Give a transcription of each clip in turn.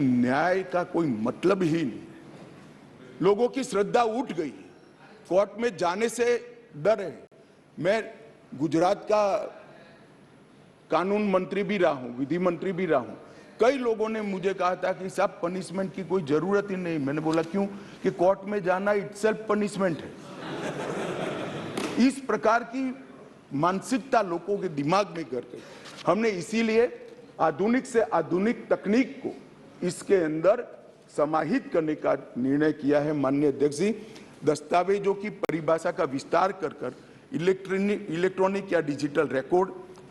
न्याय का कोई मतलब ही नहीं। लोगों की श्रद्धा उठ गई, कोर्ट में जाने से डर है। मैं गुजरात का कानून मंत्री भी रहा हूं, विधि मंत्री भी रहा हूं। कई लोगों ने मुझे कहा था कि साहब पनिशमेंट की कोई जरूरत ही नहीं। मैंने बोला क्यों? कि कोर्ट में जाना इटसेल्फ पनिशमेंट है। इस प्रकार की मानसिकता लोगों के दिमाग में कर गई। हमने इसीलिए आधुनिक से आधुनिक तकनीक को इसके अंदर समाहित करने का निर्णय किया है। माननीय अध्यक्ष जी, दस्तावेजों की परिभाषा का विस्तार कर इलेक्ट्रॉनिक या digital record,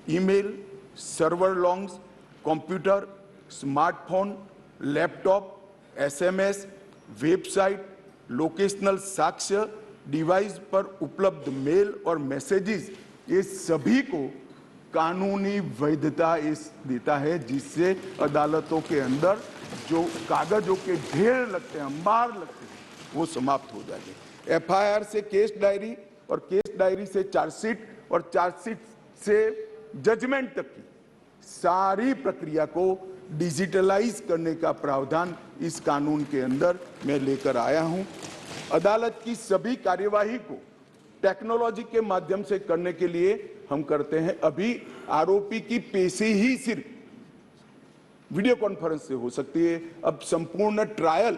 email, server longs, computer, smartphone, laptop, SMS, website, locational साक्ष्य, डिवाइस पर उपलब्ध मेल और मैसेजेस, ये सभी को कानूनी वैधता इस देता है, जिससे अदालतों के अंदर जो कागजों के ढेर लगते हैं, अंबार लगते हैं, वो समाप्त हो जाएंगे। एफआईआर से केस डायरी और केस डायरी से चार्जशीट और चार्जशीट से जजमेंट तक की सारी प्रक्रिया को डिजिटलाइज करने का प्रावधान इस कानून के अंदर मैं लेकर आया हूं। अदालत की सभी कार्यवाही को टेक्नोलॉजी के माध्यम से करने के लिए हम करते हैं। अभी आरोपी की पेशी ही सिर्फ वीडियो कॉन्फ्रेंस से हो सकती है, अब संपूर्ण ट्रायल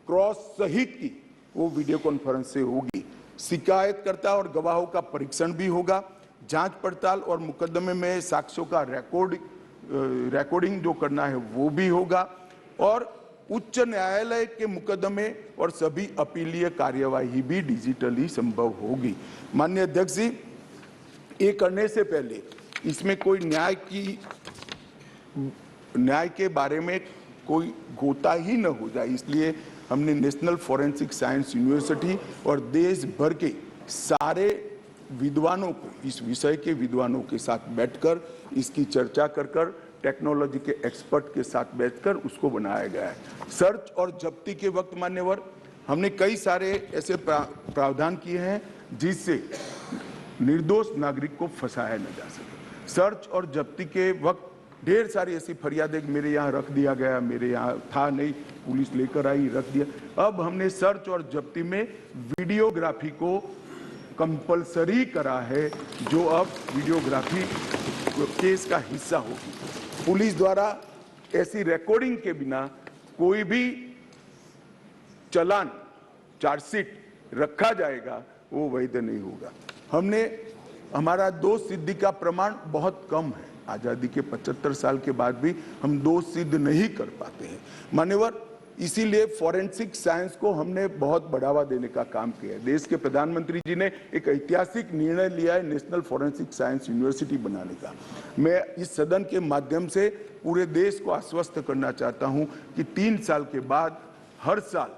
क्रॉस सहित की वो वीडियो कॉन्फ्रेंस से होगी। शिकायतकर्ता और गवाहों का परीक्षण भी होगा। जांच पड़ताल और मुकदमे में साक्ष्यों का रिकॉर्डिंग जो करना है वो भी होगा, और उच्च न्यायालय के मुकदमे और सभी अपीलीय कार्यवाही भी डिजिटली संभव होगी। माननीय अध्यक्ष जी, ये करने से पहले इसमें कोई न्याय के बारे में कोई गोता ही न हो जाए, इसलिए हमने नेशनल फॉरेंसिक साइंस यूनिवर्सिटी और देश भर के सारे विद्वानों को, इस विषय के विद्वानों के साथ बैठकर इसकी चर्चा कर टेक्नोलॉजी के एक्सपर्ट के साथ बैठकर उसको बनाया गया है। सर्च और जब्ती के वक्त मान्यवर हमने कई सारे ऐसे प्रावधान किए हैं जिससे निर्दोष नागरिक को फंसाया न जा सके। सर्च और जब्ती के वक्त ढेर सारी ऐसी फरियादें, मेरे यहाँ रख दिया गया, मेरे यहाँ था नहीं, पुलिस लेकर आई, रख दिया। अब हमने सर्च और जब्ती में वीडियोग्राफी को कंपलसरी करा है, जो अब वीडियोग्राफी केस का हिस्सा होगी। पुलिस द्वारा ऐसी रिकॉर्डिंग के बिना कोई भी चालान, चार्जशीट रखा जाएगा वो वैध नहीं होगा। हमारा दोष सिद्धि का प्रमाण बहुत कम है। आजादी के 75 साल के बाद भी हम दोष सिद्ध नहीं कर पाते हैं मान्यवर। इसीलिए फॉरेंसिक साइंस को हमने बहुत बढ़ावा देने का काम किया है। देश के प्रधानमंत्री जी ने एक ऐतिहासिक निर्णय लिया है नेशनल फॉरेंसिक साइंस यूनिवर्सिटी बनाने का। मैं इस सदन के माध्यम से पूरे देश को आश्वस्त करना चाहता हूं कि 3 साल के बाद हर साल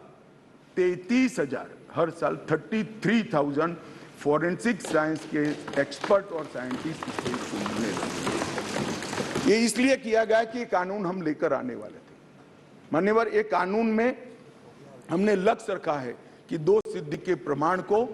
33,000 फॉरेंसिक साइंस के एक्सपर्ट और साइंटिस्ट इसको मिलने लगे। ये इसलिए किया गया कि ये कानून हम लेकर आने वाले थे मान्यवर। एक कानून में हमने लक्ष्य रखा है कि दोष सिद्धि के प्रमाण को,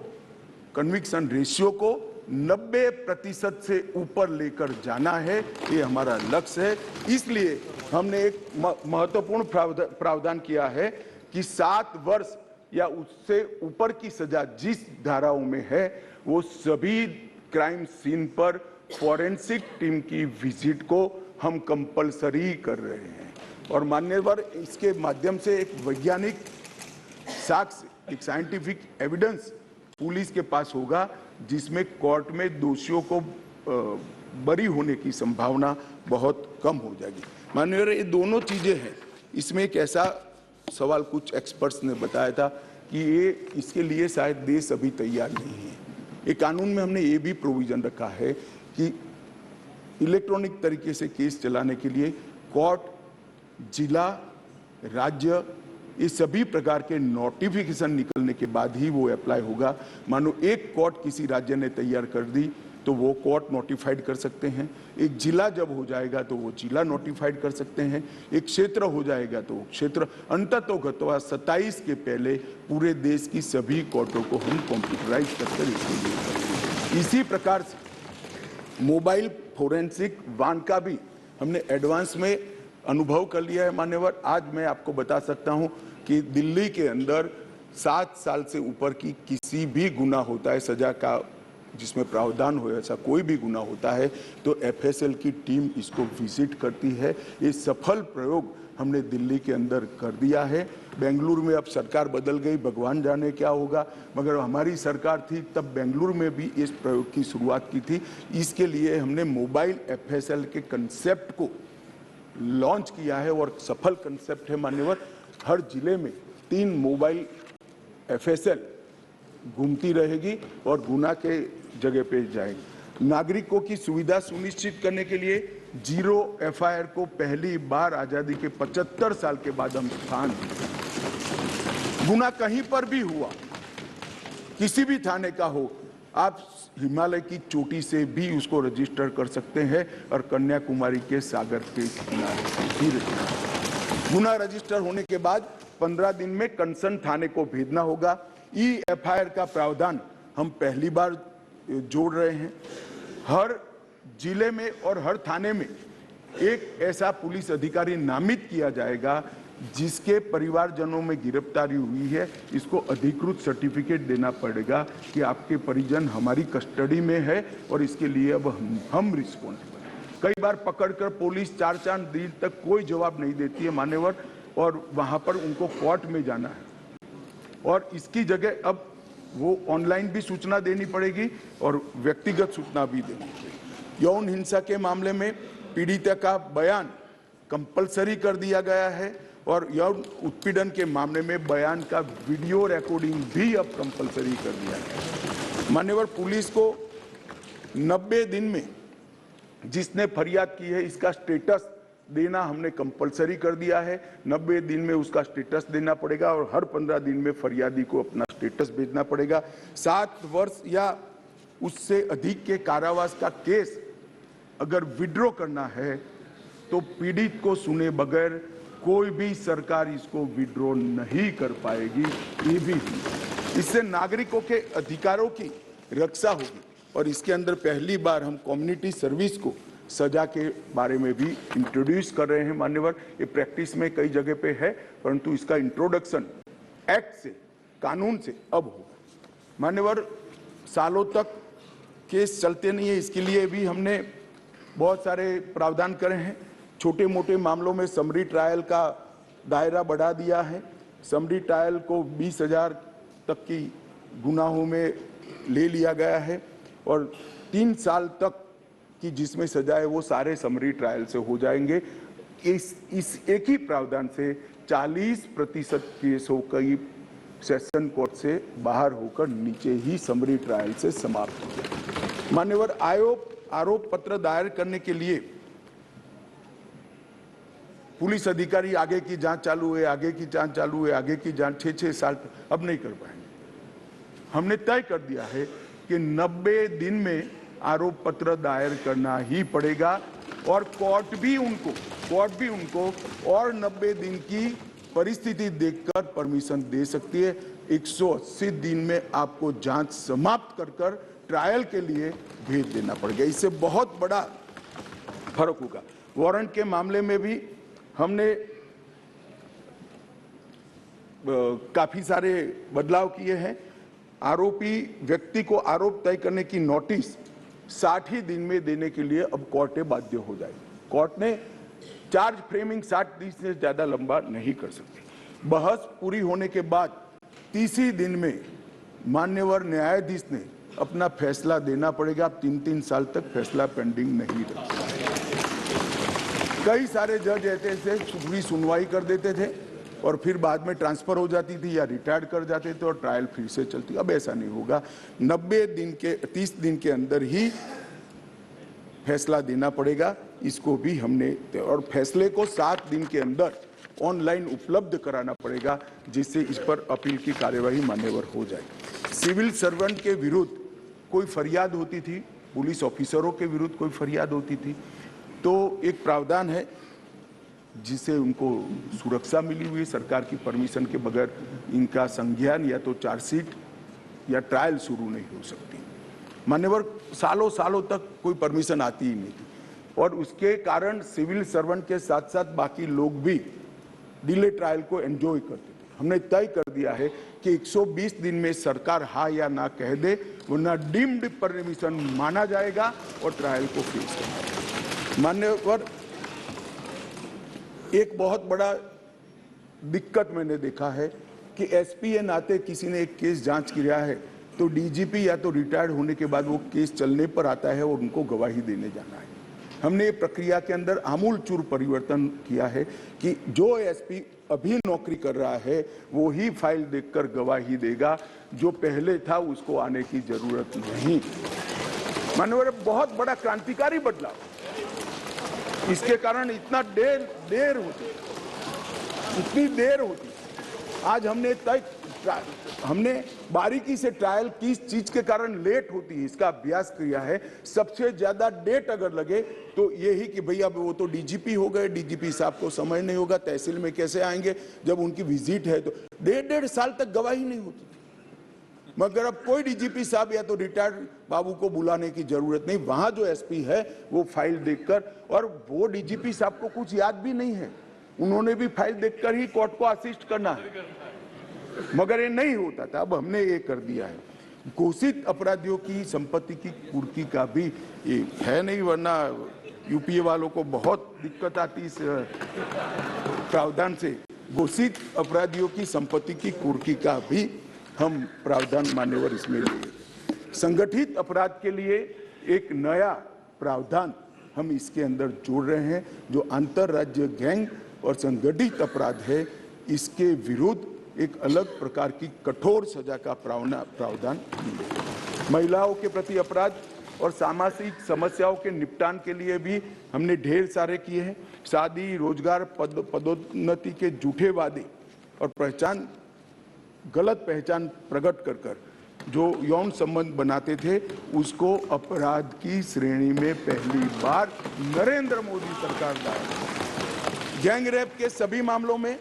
कन्विक्शन रेशियो को 90% से ऊपर लेकर जाना है, ये हमारा लक्ष्य है। इसलिए हमने एक महत्वपूर्ण प्रावधान किया है कि 7 वर्ष या उससे ऊपर की सजा जिस धाराओं में है, वो सभी क्राइम सीन पर फॉरेंसिक टीम की विजिट को हम कंपलसरी कर रहे हैं। और मान्यवर, इसके माध्यम से एक वैज्ञानिक साक्ष्य, एक साइंटिफिक एविडेंस पुलिस के पास होगा, जिसमें कोर्ट में दोषियों को बरी होने की संभावना बहुत कम हो जाएगी। मान्यवर, ये दोनों चीजें हैं। इसमें एक ऐसा सवाल कुछ एक्सपर्ट्स ने बताया था कि इसके लिए शायद देश अभी तैयार नहीं है। एक कानून में हमने ये भी प्रोविजन रखा है कि इलेक्ट्रॉनिक तरीके से केस चलाने के लिए कोर्ट, जिला, राज्य, ये सभी प्रकार के नोटिफिकेशन निकलने के बाद ही वो अप्लाई होगा। मानो एक कोर्ट किसी राज्य ने तैयार कर दी तो वो कोर्ट नोटिफाइड कर सकते हैं। एक जिला जब हो जाएगा तो वो जिला नोटिफाइड कर सकते हैं। एक क्षेत्र हो जाएगा तो क्षेत्र। अंततोगत्वा 27 के पहले पूरे देश की सभी कोर्टों को हम कंप्यूटराइज करके इसके इसी प्रकार से मोबाइल फोरेंसिक वाहन का भी हमने एडवांस में अनुभव कर लिया है मान्यवर। आज मैं आपको बता सकता हूं कि दिल्ली के अंदर 7 साल से ऊपर की किसी भी गुनाह होता है, सजा का जिसमें प्रावधान हो, ऐसा कोई भी गुनाह होता है तो एफएसएल की टीम इसको विजिट करती है। ये सफल प्रयोग हमने दिल्ली के अंदर कर दिया है। बेंगलुरु में अब सरकार बदल गई, भगवान जाने क्या होगा, मगर हमारी सरकार थी तब बेंगलुरु में भी इस प्रयोग की शुरुआत की थी। इसके लिए हमने मोबाइल एफएसएल के कंसेप्ट को लॉन्च किया है और सफल कंसेप्ट है मान्यवर। हर जिले में 3 मोबाइल एफएसएल घूमती रहेगी और गुना के जगह पे जाएगी। नागरिकों की सुविधा सुनिश्चित करने के लिए जीरो एफआईआर को पहली बार आजादी के 75 साल के बाद हम स्थान दिए। गुना कहीं पर भी हुआ, किसी भी थाने का हो, आप हिमालय की चोटी से भी उसको रजिस्टर कर सकते हैं और कन्याकुमारी के सागर के किनारे भी रजिस्टर। गुना रजिस्टर होने के बाद 15 दिन में कंसर्न थाने को भेजना होगा। ई एफआईआर का प्रावधान हम पहली बार जोड़ रहे हैं। हर जिले में और हर थाने में एक ऐसा पुलिस अधिकारी नामित किया जाएगा जिसके परिवारजनों में गिरफ्तारी हुई है। इसको अधिकृत सर्टिफिकेट देना पड़ेगा कि आपके परिजन हमारी कस्टडी में है और इसके लिए अब हम रिस्पॉन्सिबल हैं। कई बार पकड़कर पुलिस 4-4 दिन तक कोई जवाब नहीं देती है मान्यवर, और वहां पर उनको कोर्ट में जाना है और इसकी जगह अब वो ऑनलाइन भी सूचना देनी पड़ेगी और व्यक्तिगत सूचना भी देनी पड़ेगी। यौन हिंसा के मामले में पीड़िता का बयान कंपलसरी कर दिया गया है और यौन उत्पीड़न के मामले में बयान का वीडियो रिकॉर्डिंग भी अब कंपलसरी कर दिया है। मान्यवर, पुलिस को 90 दिन में जिसने फरियाद की है इसका स्टेटस देना हमने कंपलसरी कर दिया है। 90 दिन में उसका स्टेटस देना पड़ेगा और हर 15 दिन में फरियादी को अपना स्टेटस भेजना पड़ेगा। 7 वर्ष या उससे अधिक के कारावास का केस अगर विड्रॉ करना है तो पीड़ित को सुने बगैर कोई भी सरकार इसको विड्रॉ नहीं कर पाएगी। ये भी इससे नागरिकों के अधिकारों की रक्षा होगी और इसके अंदर पहली बार हम कम्युनिटी सर्विस को सजा के बारे में भी इंट्रोड्यूस कर रहे हैं मान्यवर। ये प्रैक्टिस में कई जगह पे है परंतु इसका इंट्रोडक्शन एक्ट से, कानून से अब होगा। मान्यवर, सालों तक केस चलते नहीं है, इसके लिए भी हमने बहुत सारे प्रावधान करे हैं। छोटे मोटे मामलों में समरी ट्रायल का दायरा बढ़ा दिया है। समरी ट्रायल को 20,000 तक की गुनाहों में ले लिया गया है और 3 साल तक कि जिसमें सजा है वो सारे समरी ट्रायल से हो जाएंगे। इस एक ही प्रावधान से 40% केसों की सेशन कोर्ट से बाहर होकर नीचे ही समरी ट्रायल से समाप्त हो गए। मान्यवर, आरोप पत्र दायर करने के लिए पुलिस अधिकारी आगे की जांच चालू है, आगे की जांच चालू है, आगे की जांच 6-6 साल अब नहीं कर पाएंगे। हमने तय कर दिया है कि 90 दिन में आरोप पत्र दायर करना ही पड़ेगा और कोर्ट भी उनको और 90 दिन की परिस्थिति देखकर परमिशन दे सकती है। 180 दिन में आपको जांच समाप्त कर ट्रायल के लिए भेज देना पड़ेगा। इससे बहुत बड़ा फर्क होगा। वारंट के मामले में भी हमने काफी सारे बदलाव किए हैं। आरोपी व्यक्ति को आरोप तय करने की नोटिस 60 ही दिन में देने के लिए अब कोर्टें बाध्य हो जाएगी। कोर्ट ने चार्ज फ्रेमिंग 60 दिन से ज्यादा लंबा नहीं कर सकती। बहस पूरी होने के बाद 30 दिन में मान्यवर न्यायाधीश ने अपना फैसला देना पड़ेगा। अब 3-3 साल तक फैसला पेंडिंग नहीं रखा। कई सारे जज ऐसे पूरी सुनवाई कर देते थे और फिर बाद में ट्रांसफर हो जाती थी या रिटायर्ड कर जाते थे और ट्रायल फिर से चलती। अब ऐसा नहीं होगा। 30 दिन के अंदर ही फैसला देना पड़ेगा। इसको भी हमने, और फैसले को 7 दिन के अंदर ऑनलाइन उपलब्ध कराना पड़ेगा जिससे इस पर अपील की कार्यवाही मान्यवर हो जाए। सिविल सर्वेंट के विरुद्ध कोई फरियाद होती थी, पुलिस ऑफिसरों के विरुद्ध कोई फरियाद होती थी तो एक प्रावधान है जिसे उनको सुरक्षा मिली हुई है। सरकार की परमिशन के बगैर इनका संज्ञान या तो चार्जशीट या ट्रायल शुरू नहीं हो सकती। मान्यवर, सालों तक कोई परमिशन आती ही नहीं थी। और उसके कारण सिविल सर्वेंट के साथ साथ बाकी लोग भी डिले ट्रायल को एंजॉय करते थे। हमने तय कर दिया है कि 120 दिन में सरकार हाँ या ना कह दे, वरना डीम्ड परमिशन माना जाएगा और ट्रायल को फेस करना। मान्यवर, एक बहुत बड़ा दिक्कत मैंने देखा है कि एसपी के नाते किसी ने एक केस जांच किया है तो डीजीपी या तो रिटायर्ड होने के बाद वो केस चलने पर आता है और उनको गवाही देने जाना है। हमने ये प्रक्रिया के अंदर आमूलचूर परिवर्तन किया है कि जो एसपी अभी नौकरी कर रहा है वो ही फाइल देखकर गवाही देगा, जो पहले था उसको आने की जरूरत नहीं। माननीय, बहुत बड़ा क्रांतिकारी बदलाव। इसके कारण इतना देर होती, इतनी देर होती। आज हमने बारीकी से ट्रायल किस चीज के कारण लेट होती है इसका अभ्यास किया है। सबसे ज्यादा डेट अगर लगे तो यही कि भैया वो तो डीजीपी हो गए, डीजीपी साहब को समय नहीं होगा, तहसील में कैसे आएंगे, जब उनकी विजिट है तो 1.5 साल तक गवाही नहीं होती। मगर अब कोई डीजीपी साहब या तो रिटायर्ड बाबू को बुलाने की जरूरत नहीं, वहां जो एसपी है वो फाइल देखकर, और वो डीजीपी साहब को कुछ याद भी नहीं है, उन्होंने भी फाइल देखकर ही कोर्ट को असिस्ट करना है, मगर ये नहीं होता था। अब हमने ये कर दिया है। घोषित अपराधियों की संपत्ति की कुर्की का भी ये है नहीं, वरना यूपीए वालों को बहुत दिक्कत आती इस प्रावधान से। घोषित अपराधियों की संपत्ति की कुर्की का भी हम प्रावधान मान्यवर इसमें लिए। संगठित अपराध के लिए एक नया प्रावधान हम इसके अंदर जोड़ रहे हैं, जो अंतरराज्य गैंग और संगठित अपराध है, इसके विरुद्ध एक अलग प्रकार की कठोर सजा का प्रावधान। महिलाओं के प्रति अपराध और सामाजिक समस्याओं के निपटान के लिए भी हमने ढेर सारे किए हैं। शादी, रोजगार, पदोन्नति के झूठे वादे और गलत पहचान प्रकट कर जो यौन संबंध बनाते थे, उसको अपराध की श्रेणी में पहली बार नरेंद्र मोदी सरकार लाई। गैंग रेप के सभी मामलों में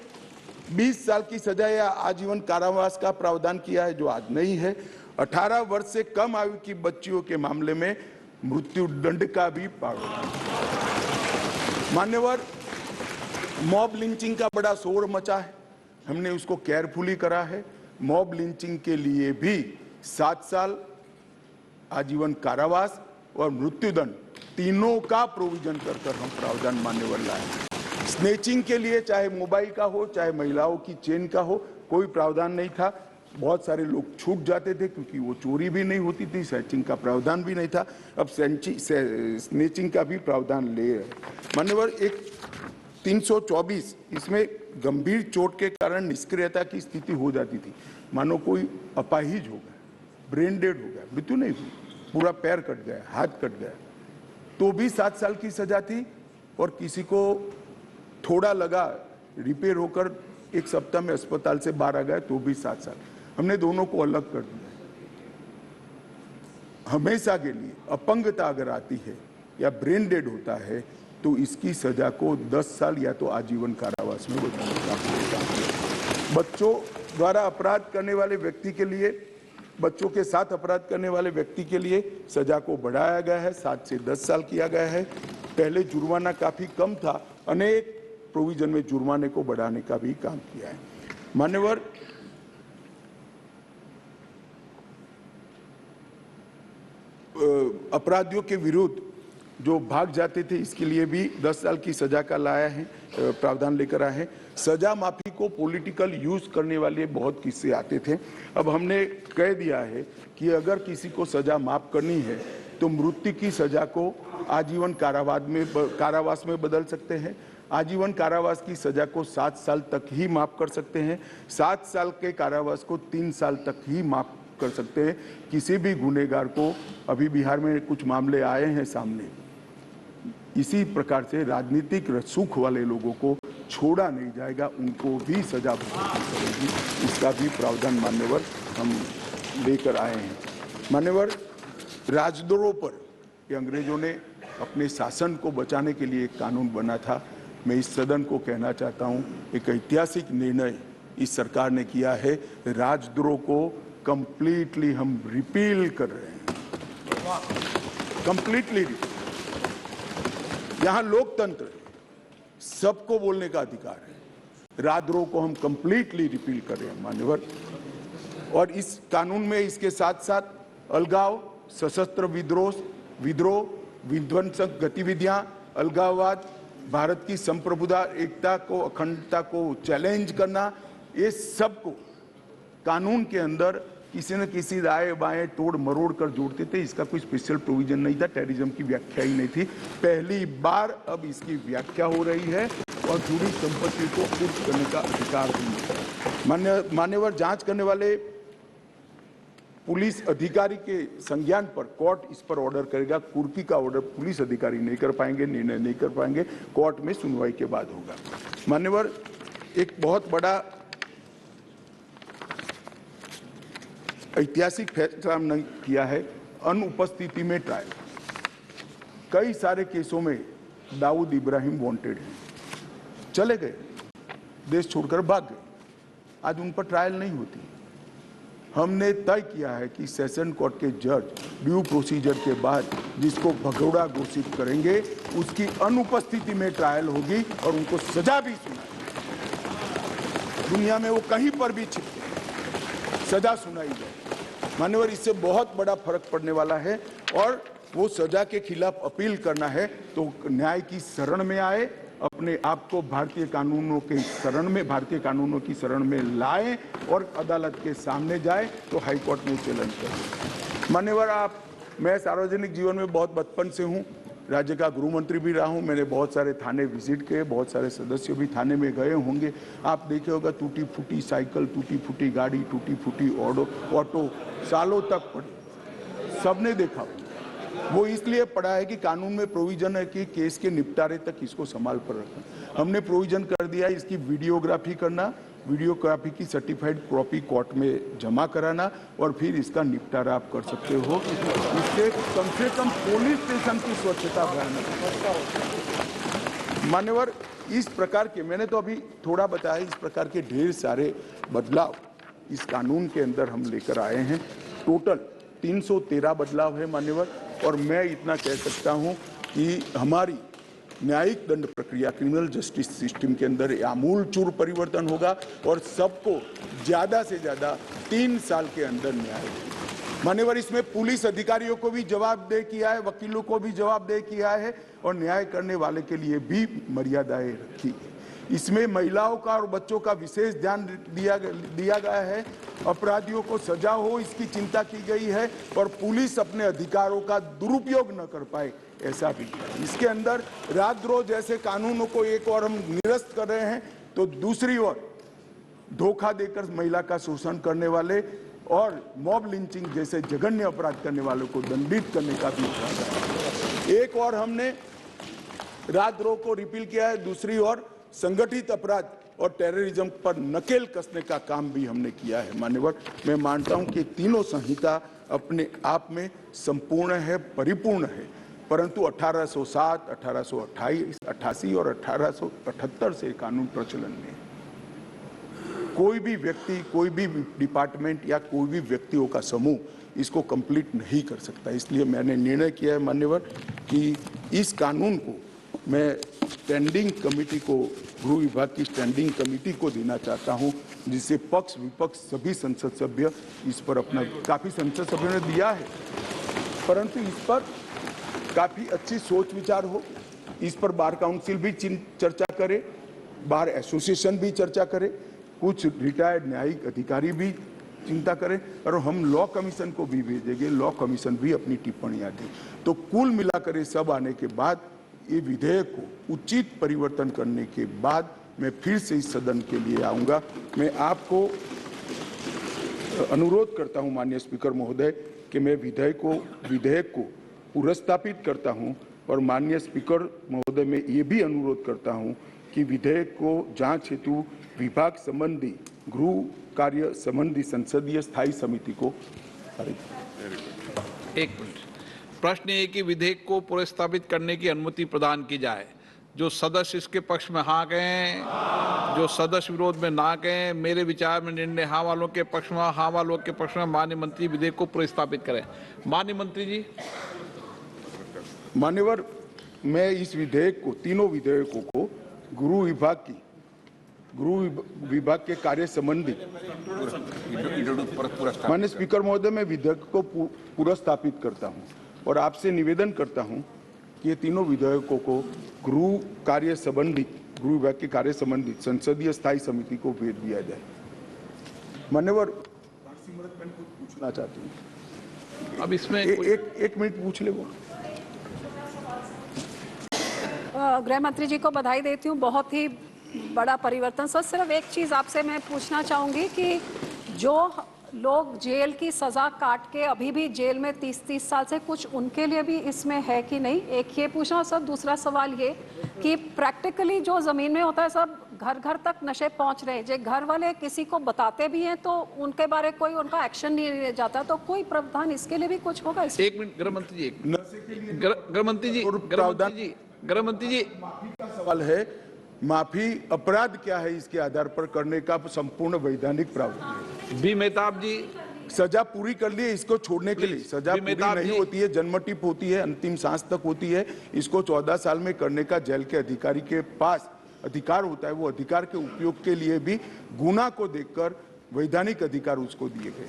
20 साल की सजा या आजीवन कारावास का प्रावधान किया है, जो आज नहीं है। 18 वर्ष से कम आयु की बच्चियों के मामले में मृत्यु दंड का भी प्रावधान। मान्यवर, मॉब लिंचिंग का बड़ा शोर मचा है, हमने उसको केयरफुली करा है। मॉब लिंचिंग के लिए भी 7 साल आजीवन कारावास और मृत्युदंड तीनों का प्रोविजन कर हम प्रावधान मान्यवर लाए। स्नेचिंग के लिए चाहे मोबाइल का हो चाहे महिलाओं की चेन का हो, कोई प्रावधान नहीं था। बहुत सारे लोग छूट जाते थे क्योंकि वो चोरी भी नहीं होती थी, स्नेचिंग का प्रावधान भी नहीं था। अब स्नेचिंग का भी प्रावधान ले रहे मान्यवर। एक 324 इसमें गंभीर चोट के कारण निष्क्रियता की स्थिति हो जाती थी, मानो कोई अपाहिज हो गया, ब्रेन डेड हो गया, मृत्यु नहीं हुई, पूरा पैर कट गया, हाथ कट गया, तो भी 7 साल की सजा थी। और किसी को थोड़ा लगा, रिपेयर होकर 1 सप्ताह में अस्पताल से बाहर आ गया, तो भी 7 साल। हमने दोनों को अलग कर दिया। हमेशा के लिए अपंगता अगर आती है या ब्रेन डेड होता है तो इसकी सजा को 10 साल या तो आजीवन कारावास में बदलना होगा। बच्चों द्वारा अपराध करने वाले व्यक्ति के लिए, बच्चों के साथ अपराध करने वाले व्यक्ति के लिए सजा को बढ़ाया गया है, 7 से 10 साल किया गया है। पहले जुर्माना काफी कम था, अनेक प्रोविजन में जुर्माने को बढ़ाने का भी काम किया है। मान्यवर, अपराधियों के विरुद्ध जो भाग जाते थे इसके लिए भी 10 साल की सजा का लाया है, प्रावधान लेकर आए हैं। सजा माफी को पॉलिटिकल यूज करने वाले बहुत किस्से आते थे। अब हमने कह दिया है कि अगर किसी को सजा माफ करनी है तो मृत्यु की सजा को आजीवन कारावास में बदल सकते हैं। आजीवन कारावास की सजा को 7 साल तक ही माफ कर सकते हैं। 7 साल के कारावास को 3 साल तक ही माफ कर सकते हैं। किसी भी गुनहगार को, अभी बिहार में कुछ मामले आए हैं सामने, इसी प्रकार से राजनीतिक रसूख वाले लोगों को छोड़ा नहीं जाएगा, उनको भी सजा भुगतनी पड़ेगी। इसका भी प्रावधान मान्यवर हम लेकर आए हैं। मान्यवर, राजद्रोह पर ये अंग्रेजों ने अपने शासन को बचाने के लिए एक कानून बना था। मैं इस सदन को कहना चाहता हूं, एक ऐतिहासिक निर्णय इस सरकार ने किया है। राजद्रोह को कंप्लीटली हम रिपील कर रहे हैं, कंप्लीटली। यहाँ लोकतंत्र है, सबको बोलने का अधिकार है। राजद्रोह को हम कंप्लीटली रिपील कर रहे हैं मान्यवर। और इस कानून में इसके साथ साथ अलगाव, सशस्त्र विद्रोह, विध्वंसक गतिविधियां, अलगाववाद, भारत की संप्रभुता, एकता को, अखंडता को चैलेंज करना, ये सबको कानून के अंदर किसी न किसी दाएं बाएं तोड़ मरोड़ कर जोड़ते थे। इसका कोई स्पेशल प्रोविजन नहीं था, टेररिज्म की व्याख्या ही नहीं थी। पहली बार अब इसकी व्याख्या हो रही है और जुड़ी संपत्ति को कुर्क करने का अधिकार भी। मान्यवर, जांच करने वाले पुलिस अधिकारी के संज्ञान पर कोर्ट इस पर ऑर्डर करेगा। कुर्की का ऑर्डर पुलिस अधिकारी नहीं कर पाएंगे, निर्णय नहीं कर पाएंगे, कोर्ट में सुनवाई के बाद होगा। मान्यवर, एक बहुत बड़ा ऐतिहासिक फैसला हमने किया है, अनुपस्थिति में ट्रायल। कई सारे केसों में दाऊद इब्राहिम वांटेड हैं, चले गए, देश छोड़कर भाग गए, आज उन पर ट्रायल नहीं होती। हमने तय किया है कि सेशन कोर्ट के जज ड्यू प्रोसीजर के बाद जिसको भगोड़ा घोषित करेंगे उसकी अनुपस्थिति में ट्रायल होगी और उनको सजा भी सुनाई, दुनिया में वो कहीं पर भी छिपके सजा सुनाई जाए। मान्यवर, इससे बहुत बड़ा फर्क पड़ने वाला है और वो सजा के खिलाफ अपील करना है तो न्याय की शरण में आए, अपने आप को भारतीय कानूनों की शरण में लाए और अदालत के सामने जाए तो हाई कोर्ट में चैलेंज करें। मान्यवर, मैं सार्वजनिक जीवन में बहुत बचपन से हूँ, राज्य का गृह मंत्री भी रहा हूँ। मैंने बहुत सारे थाने विजिट किए, बहुत सारे सदस्य भी थाने में गए होंगे। आप देखे होगा टूटी फूटी साइकिल, टूटी फूटी गाड़ी, टूटी फूटी ऑटो सालों तक पड़ी, सबने देखा। वो इसलिए पड़ा है कि कानून में प्रोविजन है कि केस के निपटारे तक इसको संभाल पर रखना। हमने प्रोविजन कर दिया इसकी वीडियोग्राफी करना, वीडियोग्राफी की सर्टिफाइड कॉपी कोर्ट में जमा कराना और फिर इसका निपटारा आप कर सकते हो। इससे कम से कम पुलिस स्टेशन की स्वच्छता बढ़ाना। मान्यवर, इस प्रकार के, मैंने तो अभी थोड़ा बताया, इस प्रकार के ढेर सारे बदलाव इस कानून के अंदर हम लेकर आए हैं। टोटल 313 बदलाव है मान्यवर। और मैं इतना कह सकता हूं कि हमारी न्यायिक दंड प्रक्रिया, क्रिमिनल जस्टिस सिस्टम के अंदर आमूलचूल परिवर्तन होगा और सबको ज्यादा से ज्यादा 3 साल के अंदर न्याय मान्यवर। इसमें पुलिस अधिकारियों को भी जवाबदेह किया है, वकीलों को भी जवाबदेह किया है और न्याय करने वाले के लिए भी मर्यादाएं रखी है। इसमें महिलाओं का और बच्चों का विशेष ध्यान दिया गया है। अपराधियों को सजा हो इसकी चिंता की गई है और पुलिस अपने अधिकारों का दुरुपयोग न कर पाए, ऐसा भी। इसके अंदर राजद्रोह जैसे कानूनों को एक और हम निरस्त कर रहे हैं तो दूसरी ओर धोखा देकर महिला का शोषण करने वाले और मॉब लिंचिंग जैसे जघन्य अपराध करने वालों को दंडित करने का भी इरादा है। एक और हमने राजद्रोह को रिपील किया है, दूसरी ओर संगठित अपराध और टेररिज्म पर नकेल कसने का काम भी हमने किया है। मान्यवर, मैं मानता हूं कि तीनों संहिता अपने आप में संपूर्ण है, परिपूर्ण है, परंतु 1807, 1888 और 1878 से कानून प्रचलन में है। कोई भी व्यक्ति, कोई भी डिपार्टमेंट या कोई भी व्यक्तियों का समूह इसको कंप्लीट नहीं कर सकता। इसलिए मैंने निर्णय किया है मान्यवर कि इस कानून को मैं स्टैंडिंग कमेटी को, गृह विभाग की स्टैंडिंग कमेटी को देना चाहता हूं, जिससे पक्ष विपक्ष सभी संसद सभ्य इस पर अपना, काफी संसद सभ्यों ने दिया है, परंतु इस पर काफी अच्छी सोच विचार हो। इस पर बार काउंसिल भी चर्चा करे, बार एसोसिएशन भी चर्चा करे, कुछ रिटायर्ड न्यायिक अधिकारी भी चिंता करें और हम लॉ कमीशन को भी भेजेंगे, लॉ कमीशन भी अपनी टिप्पणियां दे। तो कुल मिलाकर ये सब आने के बाद, ये विधेयक को उचित परिवर्तन करने के बाद मैं फिर से इस सदन के लिए आऊंगा। मैं आपको अनुरोध करता हूं माननीय स्पीकर महोदय कि मैं विधेयक को पुनर्स्थापित करता हूं और माननीय स्पीकर महोदय मैं ये भी अनुरोध करता हूं कि विधेयक को जांच हेतु विभाग संबंधी गृह कार्य संबंधी संसदीय स्थायी समिति को। एक मिनट, प्रश्न ये कि विधेयक को पुनर्स्थापित करने की अनुमति प्रदान की जाए। जो सदस्य इसके पक्ष में हाँ कहें, जो सदस्य विरोध में ना कहें। मेरे विचार में निर्णय हाँ वालों के पक्ष में, हाँ वालों के पक्ष में माननीय मंत्री विधेयक को पुनर्स्थापित करें। माननीय मंत्री जी। मान्यवर, मैं इस विधेयक को, तीनों विधेयकों को गृह विभाग के कार्य संबंधी, माननीय स्पीकर महोदय, मैं विधेयक को पुनर्स्थापित करता हूं और आपसे निवेदन करता हूं कि ये तीनों विधेयकों को गृह विभाग के कार्य संबंधी संसदीय स्थायी समिति को भेज दिया जाए। मान्यवर हरसिमरत मैं कुछ पूछना चाहती हूँ। अब इसमें एक मिनट पूछ ले वो। गृह मंत्री जी को बधाई देती हूँ, बहुत ही बड़ा परिवर्तन। सर सिर्फ एक चीज़ आपसे मैं पूछना चाहूँगी कि जो लोग जेल की सज़ा काट के अभी भी जेल में 30-30 साल से, कुछ उनके लिए भी इसमें है कि नहीं, एक ये पूछना। सर दूसरा सवाल ये कि प्रैक्टिकली जो ज़मीन में होता है सब घर घर तक नशे पहुंच रहे हैं, जो घर वाले किसी को बताते भी हैं तो उनके बारे कोई उनका एक्शन नहीं लिया जाता, तो कोई प्रावधान इसके लिए भी कुछ होगा? एक मिनट गृह मंत्री जी, गृह मंत्री जी माफी का सवाल है, माफी अपराध क्या है इसके आधार पर करने का संपूर्ण वैधानिक प्रावधान है। बी मेहताब जी, सजा पूरी कर ली है, इसको छोड़ने के लिए सजा पूरी नहीं होती है, जन्म टिप होती है, अंतिम सांस तक होती है। इसको 14 साल में करने का जेल के अधिकारी के पास अधिकार होता है। वो अधिकार के उपयोग के लिए भी गुना को देखकर वैधानिक अधिकार उसको दिए गए।